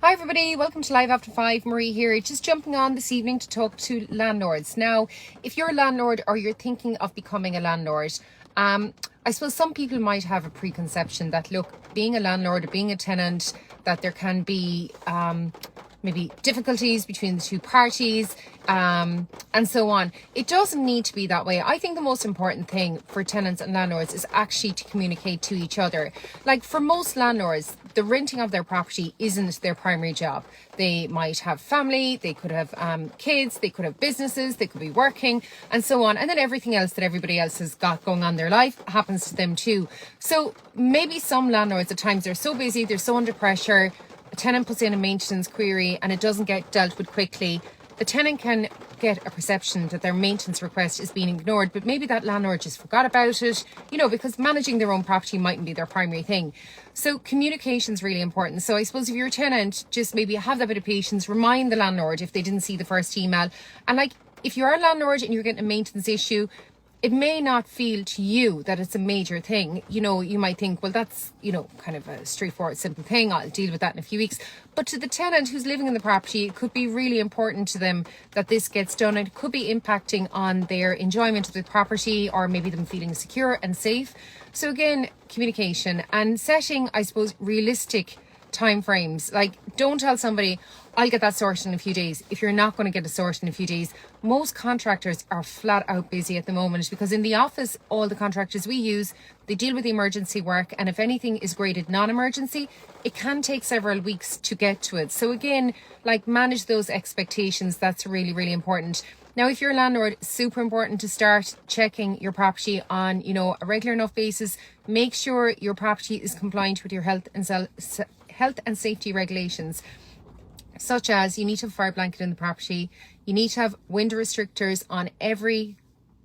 Hi everybody, welcome to Live After 5. Marie here, just jumping on this evening to talk to landlords. Now, if you're a landlord or you're thinking of becoming a landlord, I suppose some people might have a preconception that, look, being a landlord or being a tenant, that there can be maybe difficulties between the two parties and so on. It doesn't need to be that way. I think the most important thing for tenants and landlords is actually to communicate to each other. Like, for most landlords, the renting of their property isn't their primary job. They might have family, they could have kids, they could have businesses, they could be working and so on. And then everything else that everybody else has got going on in their life happens to them too. So maybe some landlords at times are so busy, they're so under pressure, a tenant puts in a maintenance query and it doesn't get dealt with quickly. The tenant can get a perception that their maintenance request is being ignored, but maybe that landlord just forgot about it, because managing their own property mightn't be their primary thing. So communication is really important. So I suppose if you're a tenant, just maybe have that bit of patience, remind the landlord if they didn't see the first email. And if you are a landlord and you're getting a maintenance issue, it may not feel to you that it's a major thing. You might think, well, that's, kind of a straightforward, simple thing. I'll deal with that in a few weeks. But to the tenant who's living in the property, it could be really important to them that this gets done. It could be impacting on their enjoyment of the property or maybe them feeling secure and safe. So again, communication and setting, I suppose, realistic time frames. Like, don't tell somebody, I'll get that sorted in a few days, if you're not going to get it sorted in a few days. Most contractors are flat out busy at the moment because in the office, all the contractors we use, they deal with the emergency work, and if anything is graded non-emergency, it can take several weeks to get to it. So again, manage those expectations. That's really, really important. Now, if you're a landlord, super important to start checking your property on, a regular enough basis. Make sure your property is compliant with your health and safety regulations, such as you need to have a fire blanket in the property. You need to have window restrictors on every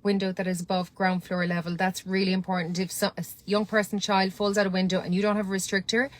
window that is above ground floor level. That's really important. If a young child falls out a window and you don't have a restrictor,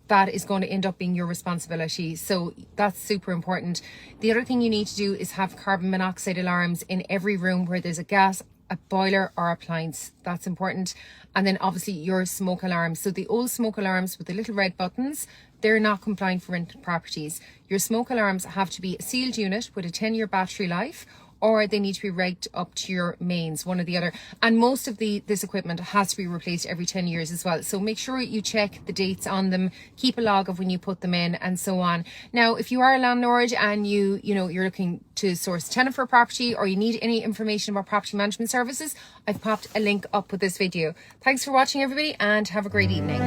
that is going to end up being your responsibility. So that's super important. The other thing you need to do is have carbon monoxide alarms in every room where there's a gas, a boiler or appliance. That's important. And then obviously your smoke alarms. So the old smoke alarms with the little red buttons, they're not compliant for rented properties. Your smoke alarms have to be a sealed unit with a 10-year battery life, or they need to be rigged up to your mains, one or the other. And most of this equipment has to be replaced every 10 years as well. So make sure you check the dates on them, keep a log of when you put them in and so on. Now, if you are a landlord and you're looking to source a tenant for a property, or you need any information about property management services, I've popped a link up with this video. Thanks for watching, everybody, and have a great evening.